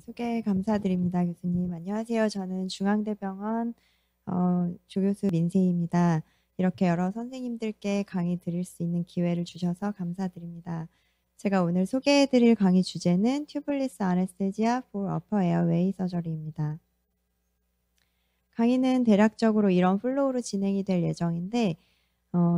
소개 감사드립니다, 교수님. 안녕하세요. 저는 중앙대병원 조교수 민세희입니다. 이렇게 여러 선생님들께 강의 드릴 수 있는 기회를 주셔서 감사드립니다. 제가 오늘 소개해드릴 강의 주제는 튜블리스 아네스테지아 for upper airway surgery입니다. 강의는 대략적으로 이런 플로우로 진행이 될 예정인데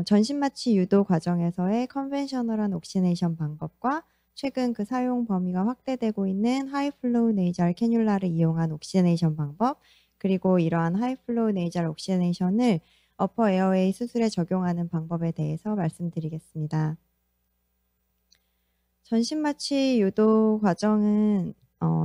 전신마취 유도 과정에서의 컨벤셔널한 옥시네이션 방법과 최근 그 사용 범위가 확대되고 있는 하이플로우 네이잘 캐뉼라를 이용한 옥시네이션 방법, 그리고 이러한 하이플로우 네이잘 옥시네이션을 어퍼 에어웨이 수술에 적용하는 방법에 대해서 말씀드리겠습니다. 전신마취 유도 과정은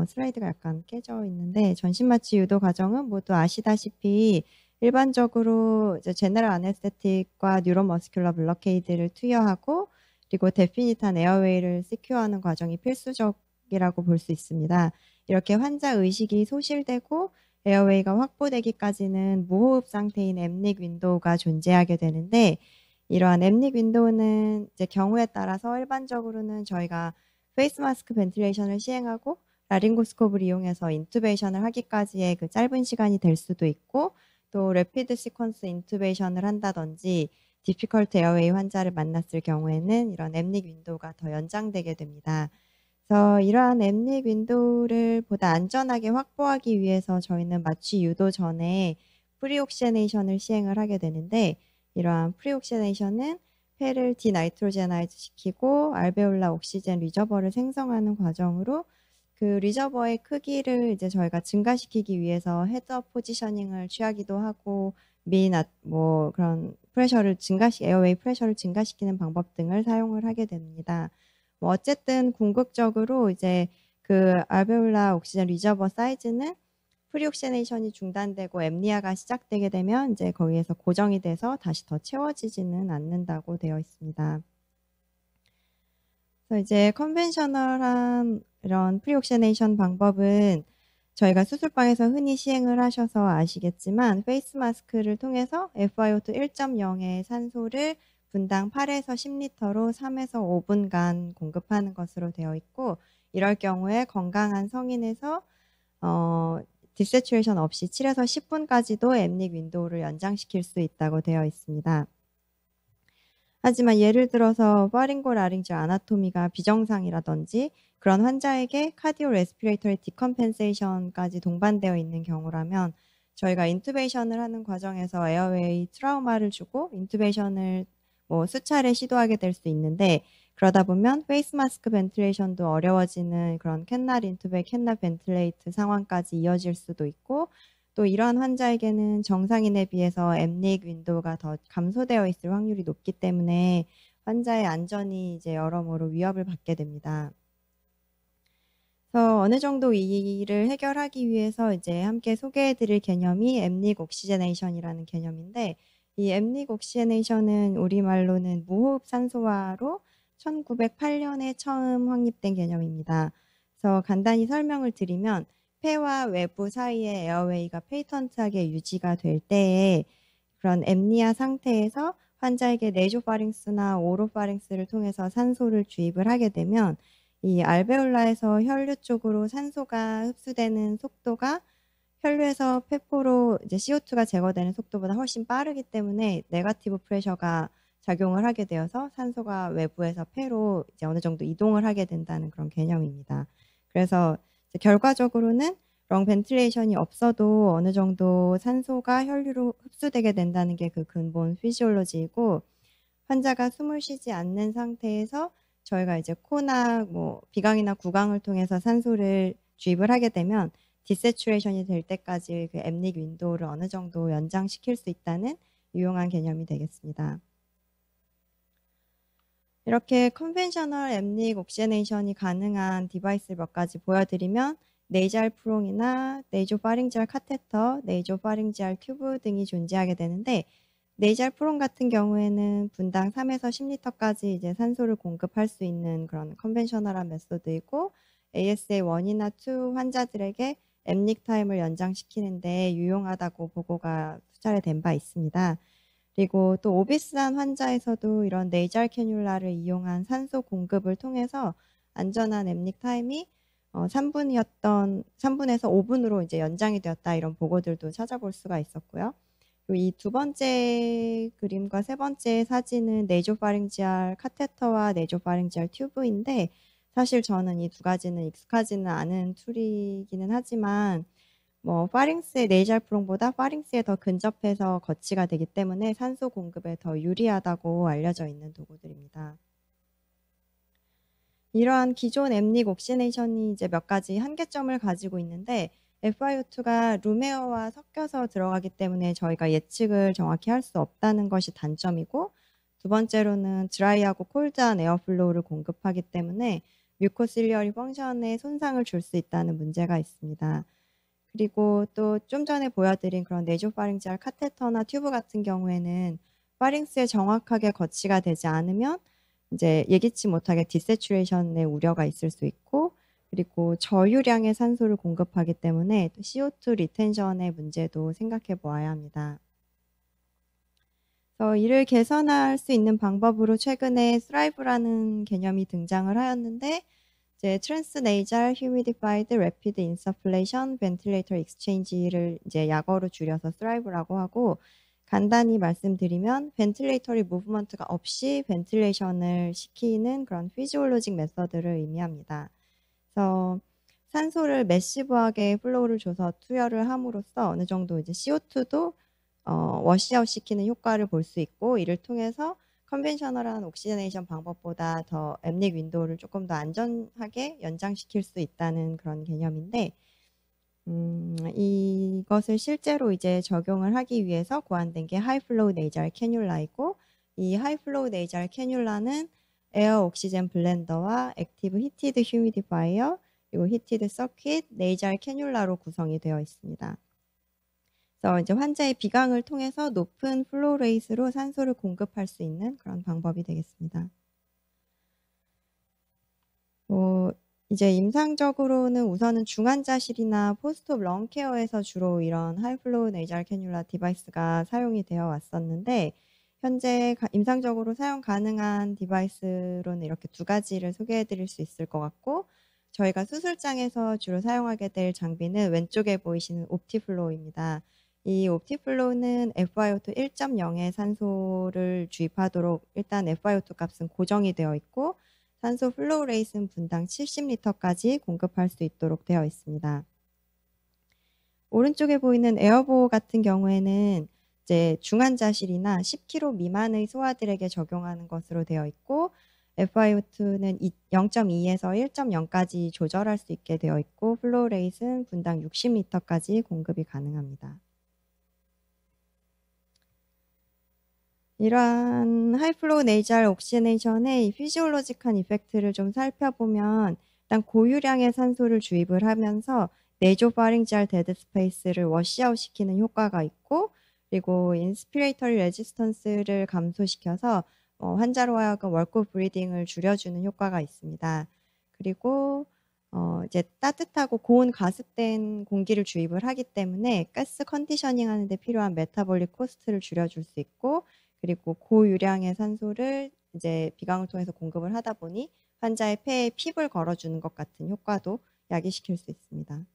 슬라이드가 약간 깨져 있는데, 전신마취 유도 과정은 모두 아시다시피 일반적으로 이제 제너럴 아네스테틱과 뉴로머스큘러 블러케이드를 투여하고, 그리고 데피니트한 에어웨이를 시큐어하는 과정이 필수적이라고 볼 수 있습니다. 이렇게 환자 의식이 소실되고 에어웨이가 확보되기까지는 무호흡 상태인 앰닉 윈도우가 존재하게 되는데, 이러한 앰닉 윈도우는 이제 경우에 따라서 일반적으로는 저희가 페이스 마스크 벤틸레이션을 시행하고 라링고스코프를 이용해서 인투베이션을 하기까지의 그 짧은 시간이 될 수도 있고, 또 래피드 시퀀스 인투베이션을 한다든지 디피컬트 에어웨이 환자를 만났을 경우에는 이런 앰닉 윈도우가 더 연장되게 됩니다. 그래서 이러한 앰닉 윈도우를 보다 안전하게 확보하기 위해서 저희는 마취 유도 전에 프리옥시네이션을 시행을 하게 되는데, 이러한 프리옥시네이션은 폐를 디나이트로제나이즈 시키고 알베올라 옥시젠 리저버를 생성하는 과정으로 그 리저버의 크기를 이제 저희가 증가시키기 위해서 헤드업 포지셔닝을 취하기도 하고, 뭐 그런 프레셔를 에어웨이 프레셔를 증가시키는 방법 등을 사용을 하게 됩니다. 뭐 어쨌든 궁극적으로 이제 그 알베올라 옥시젠 리저버 사이즈는 프리옥시네이션이 중단되고 앰니아가 시작되게 되면 이제 거기에서 고정이 돼서 다시 더 채워지지는 않는다고 되어 있습니다. 그래서 이제 컨벤셔널한 이런 프리옥시네이션 방법은 저희가 수술방에서 흔히 시행을 하셔서 아시겠지만, 페이스 마스크를 통해서 FiO2 1.0의 산소를 분당 8에서 10리터로 3에서 5분간 공급하는 것으로 되어 있고, 이럴 경우에 건강한 성인에서 디세츄레이션 없이 7에서 10분까지도 앰닉 윈도우를 연장시킬 수 있다고 되어 있습니다. 하지만 예를 들어서 파링고 라링지얼 아나토미가 비정상이라든지 그런 환자에게 카디오 레스피레이터리 디컴펜세이션까지 동반되어 있는 경우라면 저희가 인투베이션을 하는 과정에서 에어웨이 트라우마를 주고 인투베이션을 뭐 수차례 시도하게 될 수 있는데, 그러다 보면 페이스 마스크 벤틸레이션도 어려워지는 그런 캔날 인투베, 캔날 벤틸레이트 상황까지 이어질 수도 있고, 또 이러한 환자에게는 정상인에 비해서 앰닉 윈도우가 더 감소되어 있을 확률이 높기 때문에 환자의 안전이 이제 여러모로 위협을 받게 됩니다. 그래서 어느 정도 이 일을 해결하기 위해서 이제 함께 소개해드릴 개념이 앰닉 옥시제네이션이라는 개념인데, 이 앰닉 옥시제네이션은 우리말로는 무호흡 산소화로 1908년에 처음 확립된 개념입니다. 그래서 간단히 설명을 드리면, 폐와 외부 사이의 에어웨이가 페이턴트하게 유지가 될 때에 그런 앰니아 상태에서 환자에게 네이조파링스나 오로파링스를 통해서 산소를 주입을 하게 되면 이 알베올라에서 혈류 쪽으로 산소가 흡수되는 속도가 혈류에서 폐포로 이제 CO2가 제거되는 속도보다 훨씬 빠르기 때문에 네거티브 프레셔가 작용을 하게 되어서 산소가 외부에서 폐로 이제 어느 정도 이동을 하게 된다는 그런 개념입니다. 그래서 결과적으로는 렁 벤틸레이션이 없어도 어느 정도 산소가 혈류로 흡수되게 된다는 게 그 근본 피지올로지이고, 환자가 숨을 쉬지 않는 상태에서 저희가 이제 코나 뭐 비강이나 구강을 통해서 산소를 주입을 하게 되면 디세츄레이션이 될 때까지 그 앰닉 윈도우를 어느 정도 연장시킬 수 있다는 유용한 개념이 되겠습니다. 이렇게 컨벤셔널 앰닉 옥시네이션이 가능한 디바이스를 몇 가지 보여드리면, 네이잘 프롱이나 네이조파링지얼 카테터, 네이조파링지얼 튜브 등이 존재하게 되는데, 네이잘 프롱 같은 경우에는 분당 3에서 10리터까지 이제 산소를 공급할 수 있는 그런 컨벤셔널한 메소드이고, ASA 1이나 2 환자들에게 앰닉 타임을 연장시키는데 유용하다고 보고가 수차례 된 바 있습니다. 그리고 또 오비스한 환자에서도 이런 네이잘 캐뉼라를 이용한 산소 공급을 통해서 안전한 앰닉 타임이 3분에서 5분으로 이제 연장이 되었다 이런 보고들도 찾아볼 수가 있었고요. 이 두 번째 그림과 세 번째 사진은 네이조파링지알 카테터와 네이조파링지알 튜브인데 사실 저는 이 두 가지는 익숙하지는 않은 툴이기는 하지만 파링스의 네이잘프롱보다 파링스에 더 근접해서 거치가 되기 때문에 산소 공급에 더 유리하다고 알려져 있는 도구들입니다. 이러한 기존 엠닉 옥시네이션이 이제 몇 가지 한계점을 가지고 있는데 FiO2가 룸에어와 섞여서 들어가기 때문에 저희가 예측을 정확히 할 수 없다는 것이 단점이고 두 번째로는 드라이하고 콜드한 에어플로우를 공급하기 때문에 뮤코실리어리 펑션에 손상을 줄 수 있다는 문제가 있습니다. 그리고 또 좀 전에 보여드린 그런 네조파링지알 카테터나 튜브 같은 경우에는 파링스에 정확하게 거치가 되지 않으면 이제 예기치 못하게 디세츄레이션의 우려가 있을 수 있고 그리고 저유량의 산소를 공급하기 때문에 또 CO2 리텐션의 문제도 생각해 보아야 합니다. 그래서 이를 개선할 수 있는 방법으로 최근에 스라이브라는 개념이 등장을 하였는데 이제 트랜스네이잘 휴미디파이드 래피드 인서플레이션 벤틸레이터 익스체인지를 이제 약어로 줄여서 스라이브라고 하고 간단히 말씀드리면 벤틸레이터리 무브먼트가 없이 벤틸레이션을 시키는 그런 피지올로직 메서드를 의미합니다. 그래서 산소를 매시브하게 플로우를 줘서 투여를 함으로써 어느 정도 이제 CO2도 워시아웃 시키는 효과를 볼 수 있고 이를 통해서 컨벤셔널한 옥시저네이션 방법보다 더 엠닉 윈도우를 조금 더 안전하게 연장시킬 수 있다는 그런 개념인데 이것을 실제로 이제 적용을 하기 위해서 고안된 게 하이플로우 네이잘 캐뉼라이고 이 하이플로우 네이잘 캐뉼라는 에어 옥시젠 블렌더와 액티브 히티드 휴미디파이어 그리고 히티드 서킷 네이잘 캐뉼라로 구성이 되어 있습니다. 그래서 이제 환자의 비강을 통해서 높은 플로우 레이스로 산소를 공급할 수 있는 그런 방법이 되겠습니다. 이제 임상적으로는 우선은 중환자실이나 포스트옵 런케어에서 주로 이런 하이플로우 네이잘 캐뉼라 디바이스가 사용이 되어 왔었는데 현재 임상적으로 사용 가능한 디바이스로는 이렇게 두 가지를 소개해 드릴 수 있을 것 같고 저희가 수술장에서 주로 사용하게 될 장비는 왼쪽에 보이시는 옵티플로우입니다. 이 옵티플로우는 FiO2 1.0의 산소를 주입하도록 일단 FiO2 값은 고정이 되어 있고 산소 플로우 레이트는 분당 70리터까지 공급할 수 있도록 되어 있습니다. 오른쪽에 보이는 에어보 같은 경우에는 이제 중환자실이나 10kg 미만의 소아들에게 적용하는 것으로 되어 있고 FiO2는 0.2에서 1.0까지 조절할 수 있게 되어 있고 플로우 레이트는 분당 60리터까지 공급이 가능합니다. 이러한 하이플로우 네이잘 옥시네이션의 피지올로직한 이펙트를 좀 살펴보면 일단 고유량의 산소를 주입을 하면서 네조파링지알 데드 스페이스를 워시아웃 시키는 효과가 있고 그리고 인스피레이터리 레지스턴스를 감소시켜서 환자로 하여금 월급 브리딩을 줄여주는 효과가 있습니다. 그리고 이제 따뜻하고 고온 가습된 공기를 주입을 하기 때문에 가스 컨디셔닝 하는 데 필요한 메타볼릭 코스트를 줄여줄 수 있고 그리고 고유량의 산소를 이제 비강을 통해서 공급을 하다 보니 환자의 폐에 핍을 걸어주는 것 같은 효과도 야기시킬 수 있습니다.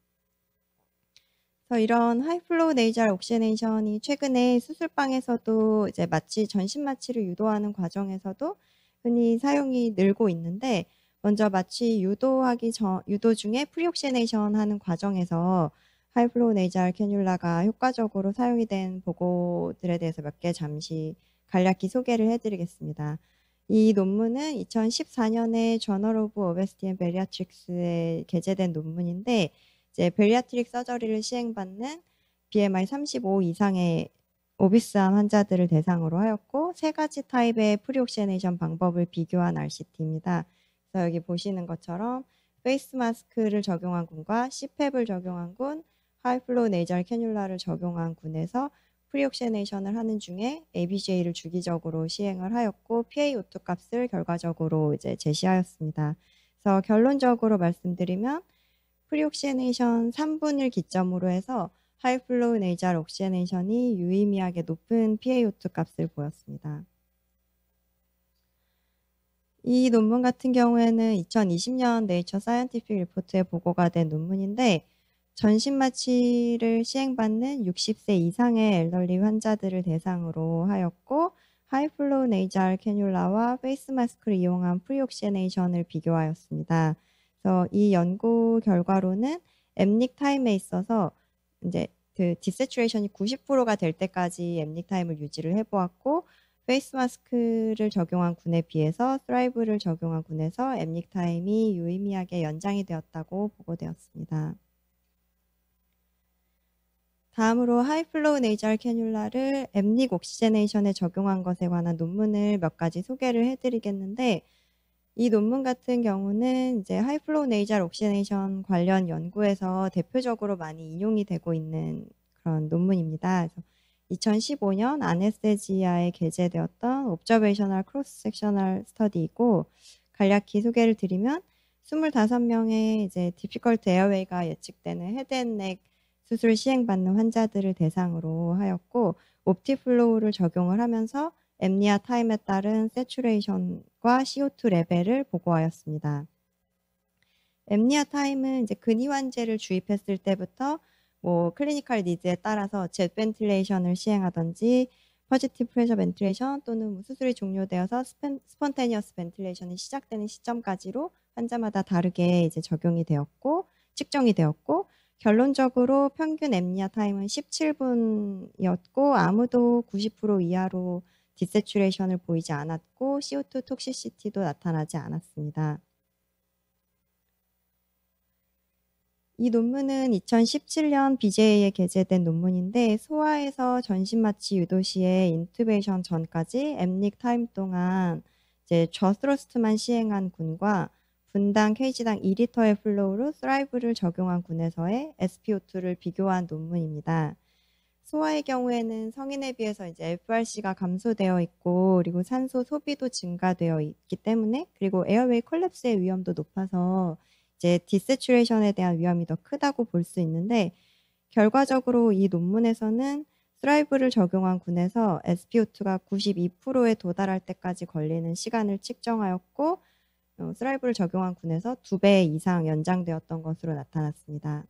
그래서 이런 하이플로우 네이잘 옥시네이션이 최근에 수술방에서도 이제 전신 마취를 유도하는 과정에서도 흔히 사용이 늘고 있는데 먼저 마취 유도 중에 프리옥시네이션 하는 과정에서 하이플로우 네이잘 캐뉼라가 효과적으로 사용이 된 보고들에 대해서 몇 개 잠시 간략히 소개를 해드리겠습니다. 이 논문은 2014년에 저널 오브 오베시티 앤 베리아트릭스에 게재된 논문인데 이제 베리아트릭 서저리를 시행받는 BMI 35 이상의 오비스한 환자들을 대상으로 하였고 세 가지 타입의 프리옥시네이션 방법을 비교한 RCT입니다. 그래서 여기 보시는 것처럼 페이스 마스크를 적용한 군과 CPAP을 적용한 군, 하이플로우 네이잘 캐뉼라를 적용한 군에서 프리옥시네이션을 하는 중에 ABGA를 주기적으로 시행을 하였고 PaO2 값을 결과적으로 이제 제시하였습니다. 그래서 결론적으로 말씀드리면 프리옥시네이션 3분을 기점으로 해서 하이플로우 네이잘 옥시네이션이 유의미하게 높은 PaO2 값을 보였습니다. 이 논문 같은 경우에는 2020년 네이처 사이언티픽 리포트에 보고가 된 논문인데 전신 마취를 시행받는 60세 이상의 엘더리 환자들을 대상으로 하였고 하이플로우 네이잘 캐뉼라와 페이스 마스크를 이용한 프리옥시네이션을 비교하였습니다. 그래서 이 연구 결과로는 앱닉 타임에 있어서 이제 그 디세츄레이션이 90%가 될 때까지 앱닉 타임을 유지를 해보았고 페이스 마스크를 적용한 군에 비해서 스라이브를 적용한 군에서 앱닉 타임이 유의미하게 연장이 되었다고 보고되었습니다. 다음으로 하이플로우 네이잘 캐뉼라를 앱닉 옥시제네이션에 적용한 것에 관한 논문을 몇 가지 소개를 해드리겠는데 이 논문 같은 경우는 이제 하이플로우 네이잘 옥시제네이션 관련 연구에서 대표적으로 많이 인용이 되고 있는 그런 논문입니다. 그래서 2015년 아네스테지아에 게재되었던 옵저베이셔널 크로스 섹셔널 스터디이고 간략히 소개를 드리면 25명의 이제 디피컬트 에어웨이가 예측되는 헤드앤넥 수술 시행받는 환자들을 대상으로 하였고 옵티플로우를 적용을 하면서 앱니아 타임에 따른 세츄레이션과 CO2 레벨을 보고하였습니다. 앱니아 타임은 이제 근이환제를 주입했을 때부터 뭐 클리니컬 니즈에 따라서 젯 벤틸레이션을 시행하든지 포지티브 프레셔 벤틸레이션 또는 뭐 수술이 종료되어서 스폰테니어스 벤틸레이션이 시작되는 시점까지로 환자마다 다르게 이제 적용이 되었고 측정이 되었고 결론적으로 평균 앱니아 타임은 17분이었고 아무도 90% 이하로 디세츄레이션을 보이지 않았고 CO2 톡시시티도 나타나지 않았습니다. 이 논문은 2017년 BJ에 게재된 논문인데 소아에서 전신 마취 유도 시에 인투베이션 전까지 앱닉 타임 동안 이제 저스로스트만 시행한 군과 분당 케이지당 2리터의 플로우로 스라이브를 적용한 군에서의 SpO2를 비교한 논문입니다. 소아의 경우에는 성인에 비해서 이제 FRC가 감소되어 있고 그리고 산소 소비도 증가되어 있기 때문에 그리고 에어웨이 콜랩스의 위험도 높아서 이제 디세츄레이션에 대한 위험이 더 크다고 볼 수 있는데 결과적으로 이 논문에서는 스라이브를 적용한 군에서 SpO2가 92%에 도달할 때까지 걸리는 시간을 측정하였고 스라이브를 적용한 군에서 2배 이상 연장되었던 것으로 나타났습니다.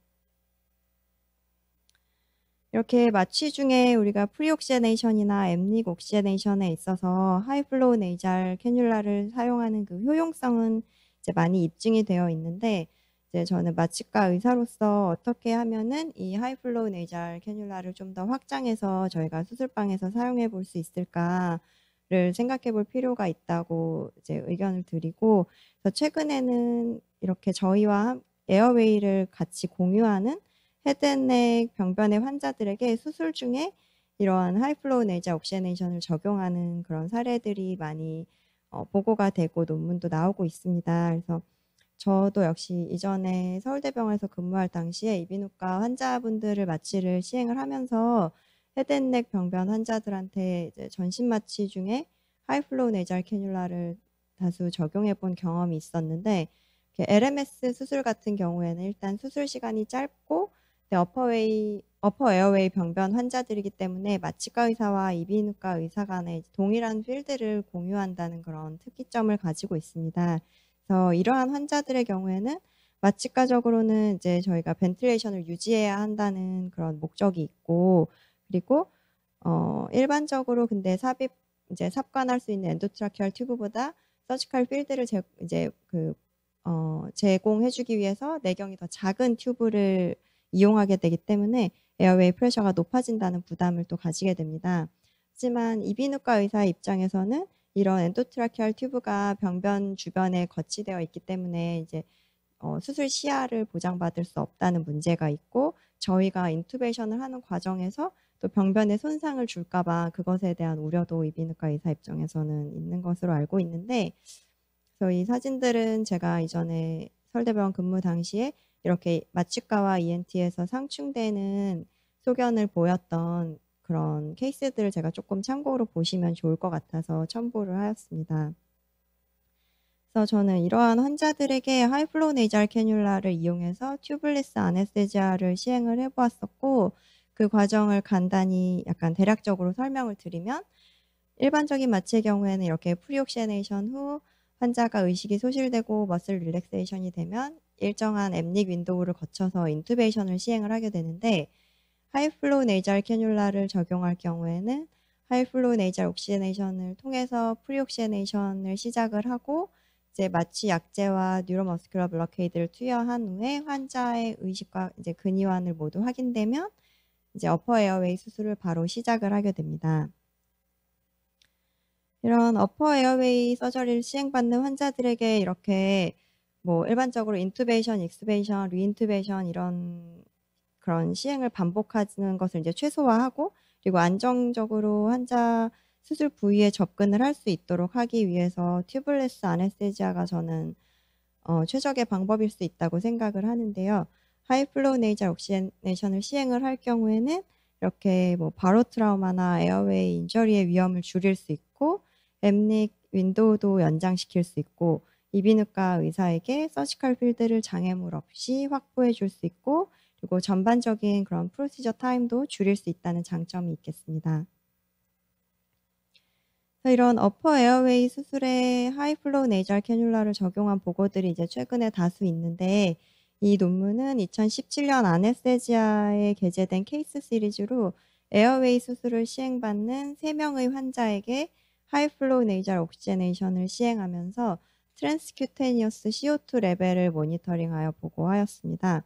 이렇게 마취 중에 우리가 프리옥시네이션이나 앱닉 옥시네이션에 있어서 하이플로우 네이잘 캐뉼라를 사용하는 그 효용성은 이제 많이 입증이 되어 있는데 이제 저는 마취과 의사로서 어떻게 하면은 이 하이플로우 네이잘 캐뉼라를 좀 더 확장해서 저희가 수술방에서 사용해 볼 수 있을까를 생각해 볼 필요가 있다고 이제 의견을 드리고 그래서 최근에는 이렇게 저희와 에어웨이를 같이 공유하는 헤드앤넥 병변의 환자들에게 수술 중에 이러한 하이플로우 네이잘 옥시네이션을 적용하는 그런 사례들이 많이 보고가 되고 논문도 나오고 있습니다. 그래서 저도 역시 이전에 서울대병원에서 근무할 당시에 이비인후과 환자분들을 마취를 시행을 하면서 헤드앤넥 병변 환자들한테 이제 전신 마취 중에 하이플로우 네이잘 캐뉼라를 다수 적용해 본 경험이 있었는데 LMS 수술 같은 경우에는 일단 수술 시간이 짧고 어퍼 에어웨이 병변 환자들이기 때문에 마취과 의사와 이비인후과 의사 간에 동일한 필드를 공유한다는 그런 특이점을 가지고 있습니다. 그래서 이러한 환자들의 경우에는 마취과적으로는 이제 저희가 벤틸레이션을 유지해야 한다는 그런 목적이 있고 그리고 일반적으로 근데 이제 삽관할 수 있는 엔도트라키얼 튜브보다 서지컬 필드를 제공해주기 위해서 내경이 더 작은 튜브를 이용하게 되기 때문에 에어웨이 프레셔가 높아진다는 부담을 또 가지게 됩니다. 하지만 이비인후과 의사의 입장에서는 이런 엔도트라키얼 튜브가 병변 주변에 거치되어 있기 때문에 이제 수술 시야를 보장받을 수 없다는 문제가 있고 저희가 인투베이션을 하는 과정에서 또 병변에 손상을 줄까봐 그것에 대한 우려도 이비인후과 의사 입장에서는 있는 것으로 알고 있는데 그래서 이 사진들은 제가 이전에 서울대병원 근무 당시에 이렇게 마취과와 ENT에서 상충되는 소견을 보였던 그런 케이스들을 제가 조금 참고로 보시면 좋을 것 같아서 첨부를 하였습니다. 그래서 저는 이러한 환자들에게 하이플로우 네이잘 캐뉼라를 이용해서 튜블리스 아네스테지아를 시행을 해보았었고 그 과정을 간단히 약간 대략적으로 설명을 드리면 일반적인 마취의 경우에는 이렇게 프리옥시네이션 후 환자가 의식이 소실되고 머슬 릴렉세이션이 되면 일정한 앱닉 윈도우를 거쳐서 인투베이션을 시행을 하게 되는데, 하이플로우 네이잘 캐뉼라를 적용할 경우에는 하이플로우 네이잘 옥시제네이션을 통해서 프리옥시제네이션을 시작을 하고 이제 마취 약제와 뉴로머스큘러 블러케이드를 투여한 후에 환자의 의식과 이제 근이완을 모두 확인되면 이제 어퍼 에어웨이 수술을 바로 시작을 하게 됩니다. 이런 어퍼 에어웨이 서저리를 시행받는 환자들에게 이렇게 뭐 일반적으로 인투베이션, 익스베이션, 리인투베이션 이런 그런 시행을 반복하는 것을 이제 최소화하고, 그리고 안정적으로 환자 수술 부위에 접근을 할 수 있도록 하기 위해서 튜블레스 아네스테지아가 저는 최적의 방법일 수 있다고 생각을 하는데요. 하이플로우 네이잘 옥시제네이션을 시행을 할 경우에는 이렇게 뭐 바로 트라우마나 에어웨이 인저리의 위험을 줄일 수 있고, 앱닉 윈도우도 연장시킬 수 있고, 이비인후과 의사에게 서지컬 필드를 장애물 없이 확보해 줄 수 있고, 그리고 전반적인 그런 프로시저 타임도 줄일 수 있다는 장점이 있겠습니다. 이런 어퍼 에어웨이 수술에 하이플로우 네이잘 캐뉼라를 적용한 보고들이 이제 최근에 다수 있는데, 이 논문은 2017년 아네스테지아에 게재된 케이스 시리즈로 에어웨이 수술을 시행받는 3명의 환자에게 하이플로우 네이잘 옥시제네이션을 시행하면서 트랜스큐테니어스 CO2 레벨을 모니터링하여 보고하였습니다.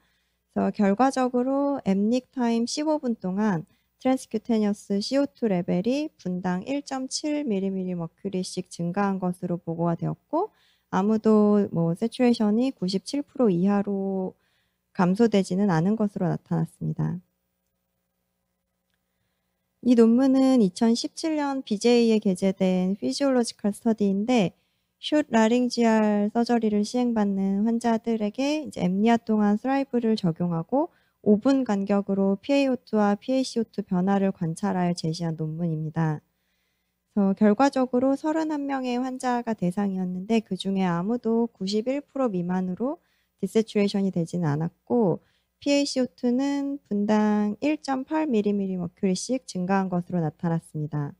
그래서 결과적으로 앱닉 타임 15분 동안 트랜스큐테니어스 CO2 레벨이 분당 1.7mmM씩 증가한 것으로 보고가 되었고, 아무도 뭐 세츄레이션이 97% 이하로 감소되지는 않은 것으로 나타났습니다. 이 논문은 2017년 BJ에 게재된 피지올로지컬 스터디인데, 숏 라링지알 서저리를 시행받는 환자들에게 이제 앱니아 동안 스라이브를 적용하고 5분 간격으로 PaO2와 PaCO2 변화를 관찰하여 제시한 논문입니다. 그래서 결과적으로 31명의 환자가 대상이었는데 그 중에 아무도 91% 미만으로 디세츄레이션이 되지는 않았고, PaCO2는 분당 1.8mmM씩 증가한 것으로 나타났습니다.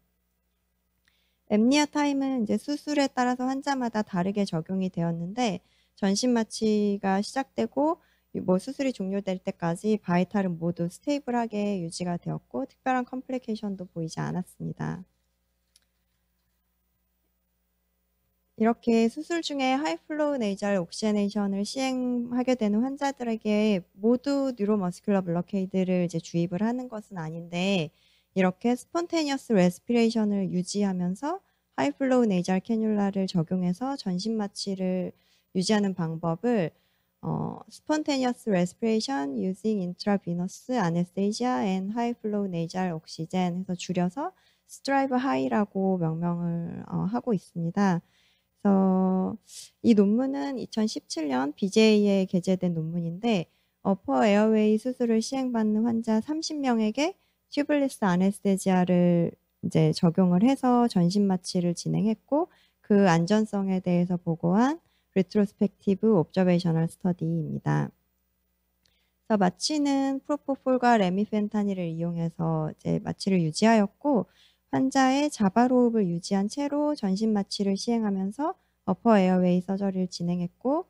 앱니아 타임은 이제 수술에 따라서 환자마다 다르게 적용이 되었는데, 전신 마취가 시작되고 뭐 수술이 종료될 때까지 바이탈은 모두 스테이블하게 유지가 되었고, 특별한 컴플리케이션도 보이지 않았습니다. 이렇게 수술 중에 하이플로우 네이잘 옥시제네이션을 시행하게 되는 환자들에게 모두 뉴로머스큘러 블러케이드를 이제 주입을 하는 것은 아닌데, 이렇게 스폰테니어스 레스피레이션을 유지하면서 하이플로우 네이잘 캐뉼라를 적용해서 전신 마취를 유지하는 방법을 spontaneous respiration using intravenous anesthesia and high flow nasal oxygen 해서 줄여서 스트라이브 하이라고 명명을 하고 있습니다. 그래서 이 논문은 2017년 BJ에 게재된 논문인데, 어퍼 에어웨이 수술을 시행받는 환자 30명에게 튜블리스 아네스테지아를 이제 적용을 해서 전신 마취를 진행했고, 그 안전성에 대해서 보고한 리트로스펙티브 옵저베이셔널 스터디입니다. 그래서 마취는 프로포폴과 레미펜타닐을 이용해서 이제 마취를 유지하였고, 환자의 자발호흡을 유지한 채로 전신 마취를 시행하면서 어퍼 에어웨이 서저리를 진행했고,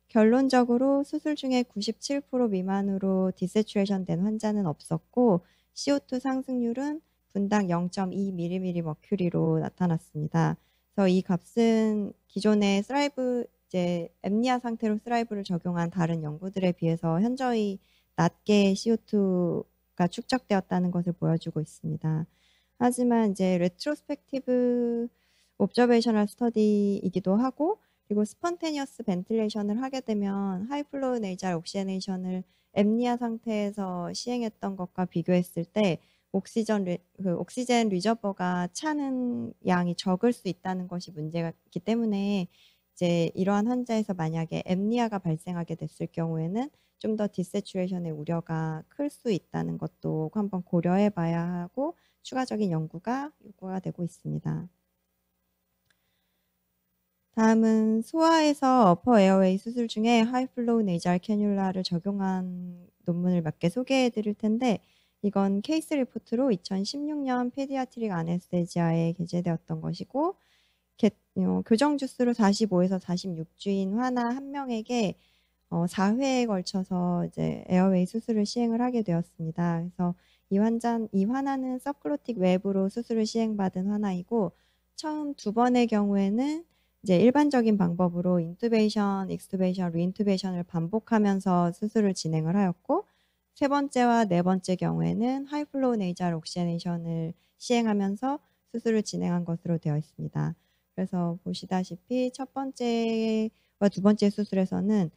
결론적으로 수술 중에 97% 미만으로 디세츄레이션 된 환자는 없었고, CO2 상승률은 분당 0.2mmM로 나타났습니다. 그래서 이 값은 기존의 스라이브 이제 앱니아 상태로 스라이브를 적용한 다른 연구들에 비해서 현저히 낮게 CO2가 축적되었다는 것을 보여주고 있습니다. 하지만 이제 레트로스펙티브 옵저베이셔널 스터디이기도 하고, 그리고 스폰테니어스 벤틸레이션을 하게 되면 하이플로우 네이잘 옥시제네이션을 앱니아 상태에서 시행했던 것과 비교했을 때 옥시젠 리저버가 차는 양이 적을 수 있다는 것이 문제가 있기 때문에, 이제 이러한 환자에서 만약에 앱니아가 발생하게 됐을 경우에는 좀 더 디세츄레이션의 우려가 클 수 있다는 것도 한번 고려해 봐야 하고, 추가적인 연구가 요구가 되고 있습니다. 다음은 소아에서 어퍼 에어웨이 수술 중에 하이플로우 네이잘 캐뉼라를 적용한 논문을 몇 개 소개해 드릴 텐데, 이건 케이스 리포트로 2016년 페디아트릭 아네스테지아에 게재되었던 것이고, 교정 주수로 45에서 46주인 환자 한 명에게 4회에 걸쳐서 이제 에어웨이 수술을 시행을 하게 되었습니다. 그래서 이 환자는 서브글로틱 웹으로 수술을 시행받은 환자이고, 처음 2번의 경우에는 이제 일반적인 방법으로 인투베이션, 익스투베이션, 리인투베이션을 반복하면서 수술을 진행을 하였고, 3번째와 4번째 경우에는 하이플로우 네이잘 옥시네이션을 시행하면서 수술을 진행한 것으로 되어 있습니다. 그래서 보시다시피 첫 번째와 2번째 수술에서는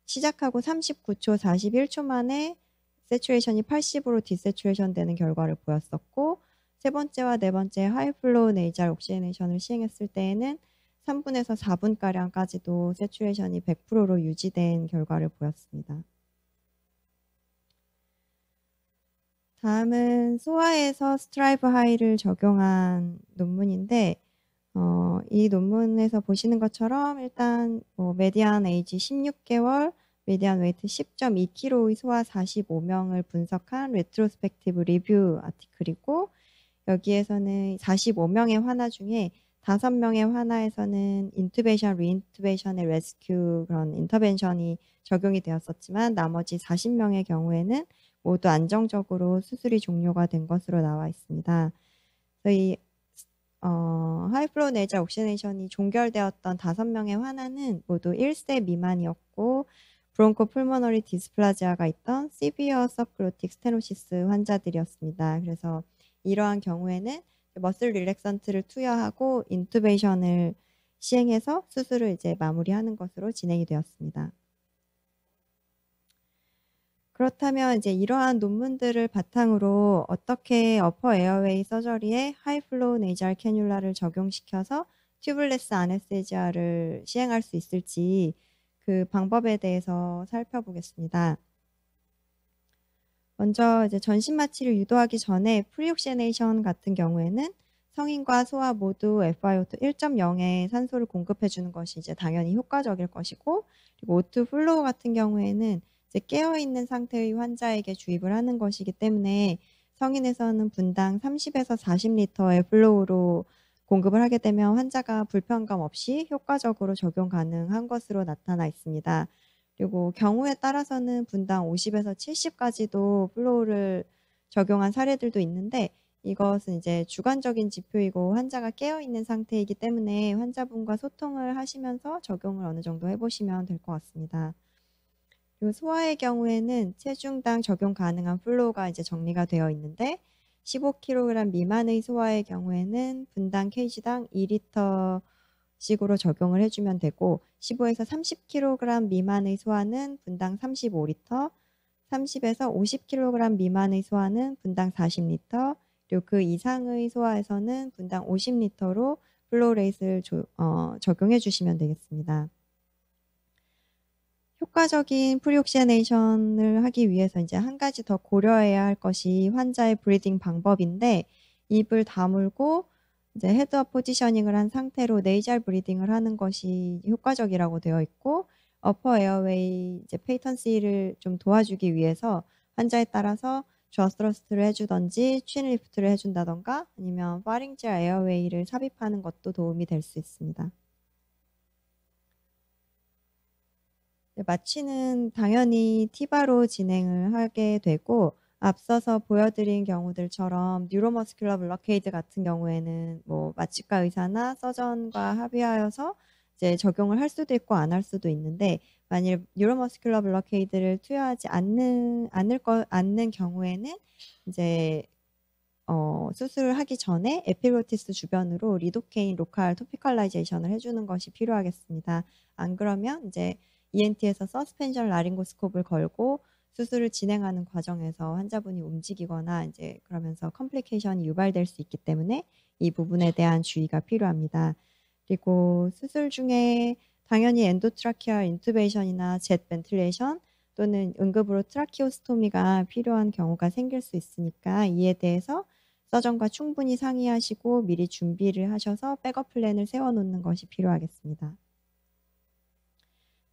시작하고 39초, 41초 만에 세츄레이션이 80으로 디세츄레이션 되는 결과를 보였었고, 3번째와 4번째 하이플로우 네이잘 옥시네이션을 시행했을 때에는 3분에서 4분가량까지도 세츄레이션이 100%로 유지된 결과를 보였습니다. 다음은 소아에서 스트라이브 하이를 적용한 논문인데, 이 논문에서 보시는 것처럼 일단 메디안 에이지 16개월, 메디안 웨이트 10.2kg의 소아 45명을 분석한 레트로스펙티브 리뷰 아티클이고, 여기에서는 45명의 환자 중에 5명의 환자에서는 인투베이션, 리인투베이션의 레스큐 그런 인터벤션이 적용이 되었었지만, 나머지 40명의 경우에는 모두 안정적으로 수술이 종료가 된 것으로 나와 있습니다. 그래서 하이플로우 네이잘 옥시네이션이 종결되었던 5명의 환자는 모두 1세 미만이었고, 브론코 풀모너리 디스플라지아가 있던 시비어 서브글로틱 스테노시스 환자들이었습니다. 그래서 이러한 경우에는 머슬 릴렉선트를 투여하고 인투베이션을 시행해서 수술을 이제 마무리하는 것으로 진행이 되었습니다. 그렇다면 이제 이러한 논문들을 바탕으로 어떻게 어퍼 에어웨이 서저리에 하이플로우 네이잘 캐뉼라를 적용시켜서 튜블레스 아네스테지아를 시행할 수 있을지 그 방법에 대해서 살펴보겠습니다. 먼저 이제 전신 마취를 유도하기 전에 프리옥시네이션 같은 경우에는 성인과 소아 모두 FiO2 1.0의 산소를 공급해 주는 것이 이제 당연히 효과적일 것이고, 그리고 O2 플로우 같은 경우에는 이제 깨어있는 상태의 환자에게 주입을 하는 것이기 때문에 성인에서는 분당 30에서 40리터의 플로우로 공급을 하게 되면 환자가 불편감 없이 효과적으로 적용 가능한 것으로 나타나 있습니다. 그리고 경우에 따라서는 분당 50에서 70까지도 플로우를 적용한 사례들도 있는데, 이것은 이제 주관적인 지표이고 환자가 깨어있는 상태이기 때문에 환자분과 소통을 하시면서 적용을 어느 정도 해보시면 될 것 같습니다. 그리고 소아의 경우에는 체중당 적용 가능한 플로우가 이제 정리가 되어 있는데, 15kg 미만의 소아의 경우에는 분당 kg당 2리터 식으로 적용을 해주면 되고, 15에서 30kg 미만의 소아는 분당 35리터, 30에서 50kg 미만의 소아는 분당 40리터, 그리고 그 이상의 소아에서는 분당 50리터로 플로우레이트를 적용해 주시면 되겠습니다. 효과적인 프리옥시네이션을 하기 위해서 이제 한 가지 더 고려해야 할 것이 환자의 브리딩 방법인데, 입을 다물고 이제 헤드업 포지셔닝을 한 상태로 네이잘 브리딩을 하는 것이 효과적이라고 되어 있고, 어퍼 에어웨이 이제 페이턴시를 좀 도와주기 위해서 환자에 따라서 저스트러스트를 해주던지 퀸리프트를 해준다던가 아니면 파링지얼 에어웨이를 삽입하는 것도 도움이 될 수 있습니다. 마취는 당연히 티바로 진행을 하게 되고, 앞서서 보여드린 경우들처럼 뉴로머스큘러 블러케이드 같은 경우에는 뭐 마취과 의사나 서전과 합의하여서 이제 적용을 할 수도 있고 안 할 수도 있는데, 만일 뉴로머스큘러 블러케이드를 투여하지 않는 경우에는 이제 수술을 하기 전에 에피로티스 주변으로 리도케인 로컬 토피컬라이제이션을 해주는 것이 필요하겠습니다. 안 그러면 이제 ENT에서 서스펜션 라링고스콥을 걸고 수술을 진행하는 과정에서 환자분이 움직이거나 이제 그러면서 컴플리케이션이 유발될 수 있기 때문에 이 부분에 대한 주의가 필요합니다. 그리고 수술 중에 당연히 엔도트라키얼 인투베이션이나 젯 벤틸레이션 또는 응급으로 트라키오스토미가 필요한 경우가 생길 수 있으니까 이에 대해서 서전과 충분히 상의하시고 미리 준비를 하셔서 백업 플랜을 세워놓는 것이 필요하겠습니다.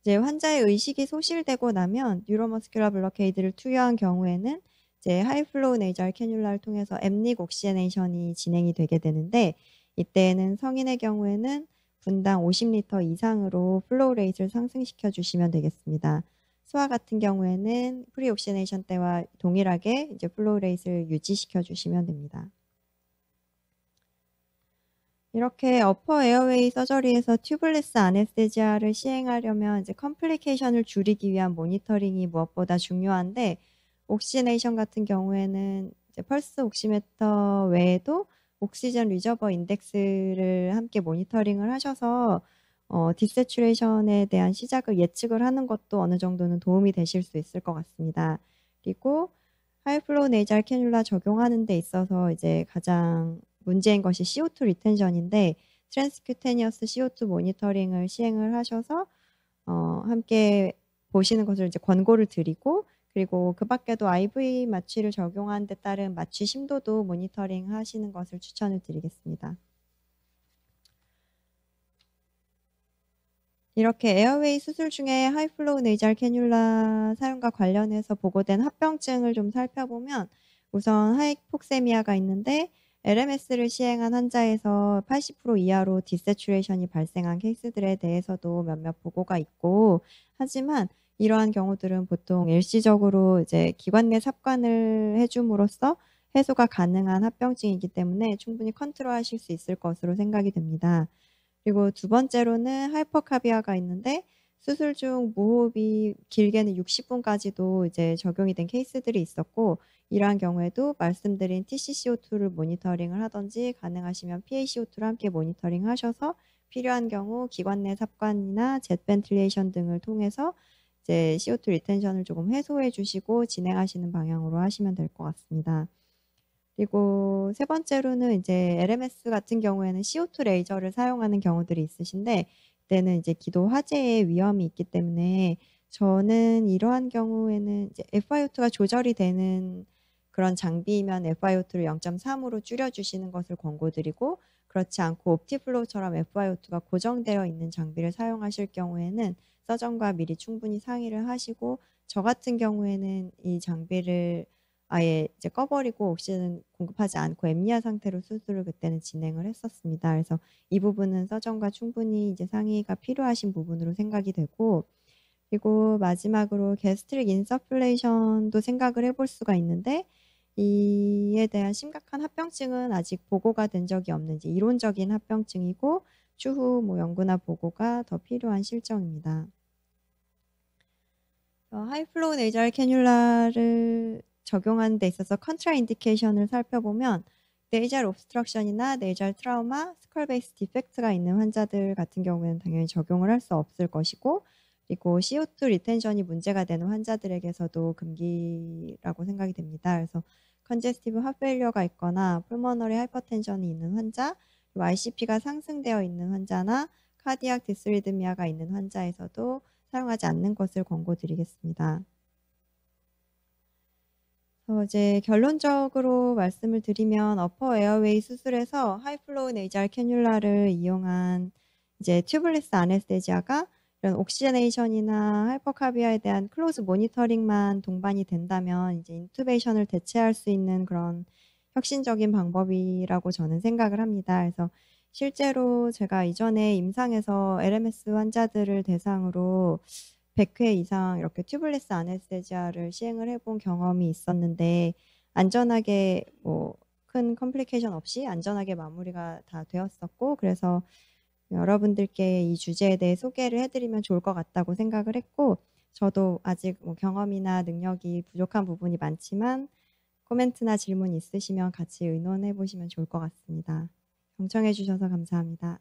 이제 환자의 의식이 소실되고 나면 뉴로머스큘러 블러케이드를 투여한 경우에는 이제 하이플로우 네이잘 캐뉼라를 통해서 앳닉 옥시네이션이 진행이 되게 되는데, 이때는 성인의 경우에는 분당 50리터 이상으로 플로우 레이트를 상승시켜 주시면 되겠습니다. 수화 같은 경우에는 프리옥시네이션 때와 동일하게 이제 플로우 레이트를 유지시켜 주시면 됩니다. 이렇게 어퍼 에어웨이 서저리에서 튜블레스 아네스테지아를 시행하려면 이제 컴플리케이션을 줄이기 위한 모니터링이 무엇보다 중요한데, 옥시네이션 같은 경우에는 이제 펄스 옥시메터 외에도 옥시전 리저버 인덱스를 함께 모니터링을 하셔서 디세츄레이션에 대한 시작을 예측을 하는 것도 어느 정도는 도움이 되실 수 있을 것 같습니다. 그리고 하이플로우 네이잘 캐뉼라 적용하는 데 있어서 이제 가장 문제인 것이 CO2 리텐션인데, 트랜스큐테니어스 CO2 모니터링을 시행을 하셔서 함께 보시는 것을 이제 권고를 드리고, 그리고 그 밖에도 IV 마취를 적용하는 데 따른 마취 심도도 모니터링 하시는 것을 추천을 드리겠습니다. 이렇게 에어웨이 수술 중에 하이플로우 네이잘 캐뉼라 사용과 관련해서 보고된 합병증을 좀 살펴보면, 우선 하이폭세미아가 있는데 LMS를 시행한 환자에서 80% 이하로 디세츄레이션이 발생한 케이스들에 대해서도 몇몇 보고가 있고, 하지만 이러한 경우들은 보통 일시적으로 이제 기관 내 삽관을 해줌으로써 해소가 가능한 합병증이기 때문에 충분히 컨트롤하실 수 있을 것으로 생각이 됩니다. 그리고 두 번째로는 하이퍼카비아가 있는데, 수술 중 무호흡이 길게는 60분까지도 이제 적용이 된 케이스들이 있었고, 이러한 경우에도 말씀드린 TCCO2를 모니터링을 하든지 가능하시면 PaCO2를 함께 모니터링 하셔서 필요한 경우 기관 내 삽관이나 젯 벤틸레이션 등을 통해서 이제 CO2 리텐션을 조금 해소해 주시고 진행하시는 방향으로 하시면 될 것 같습니다. 그리고 세 번째로는 이제 LMS 같은 경우에는 CO2 레이저를 사용하는 경우들이 있으신데, 이때는 이제 기도 화재의 위험이 있기 때문에 저는 이러한 경우에는 이제 FiO2가 조절이 되는 그런 장비이면 FiO2를 0.3으로 줄여주시는 것을 권고드리고, 그렇지 않고 옵티플로우처럼 FiO2가 고정되어 있는 장비를 사용하실 경우에는 서전과 미리 충분히 상의를 하시고, 저 같은 경우에는 이 장비를 아예 이제 꺼버리고 옥시즌 공급하지 않고 엠니아 상태로 수술을 그때는 진행을 했었습니다. 그래서 이 부분은 서전과 충분히 이제 상의가 필요하신 부분으로 생각이 되고, 그리고 마지막으로 게스트릭 인서플레이션도 생각을 해볼 수가 있는데, 이에 대한 심각한 합병증은 아직 보고가 된 적이 없는지 이론적인 합병증이고, 추후 뭐 연구나 보고가 더 필요한 실정입니다. 하이플로우 네이잘 캐뉼라를 적용하는 데 있어서 컨트라 인디케이션을 살펴보면, 네이잘 옵스트럭션이나 네이잘 트라우마, 스컬 베이스 디펙트가 있는 환자들 같은 경우에는 당연히 적용을 할 수 없을 것이고, 그리고 CO2 리텐션이 문제가 되는 환자들에게서도 금기라고 생각이 됩니다. 그래서 컨제스티브 하페일리어가 있거나 풀모너리 하이퍼텐션이 있는 환자, 그리고 ICP가 상승되어 있는 환자나 카디악 디스리드미아가 있는 환자에서도 사용하지 않는 것을 권고드리겠습니다. 이제 결론적으로 말씀을 드리면, 어퍼 에어웨이 수술에서 하이플로우 네이잘 캐뉼라를 이용한 이제 튜블레스 아네스테지아가 이런 옥시제네이션이나 하이퍼카비아에 대한 클로즈 모니터링만 동반이 된다면 이제 인투베이션을 대체할 수 있는 그런 혁신적인 방법이라고 저는 생각을 합니다. 그래서 실제로 제가 이전에 임상에서 LMS 환자들을 대상으로 100회 이상 이렇게 튜블레스 아네스테지아를 시행을 해본 경험이 있었는데, 안전하게 뭐 큰 컴플리케이션 없이 안전하게 마무리가 다 되었었고, 그래서 여러분들께 이 주제에 대해 소개를 해드리면 좋을 것 같다고 생각을 했고, 저도 아직 뭐 경험이나 능력이 부족한 부분이 많지만 코멘트나 질문 있으시면 같이 의논해 보시면 좋을 것 같습니다. 경청해 주셔서 감사합니다.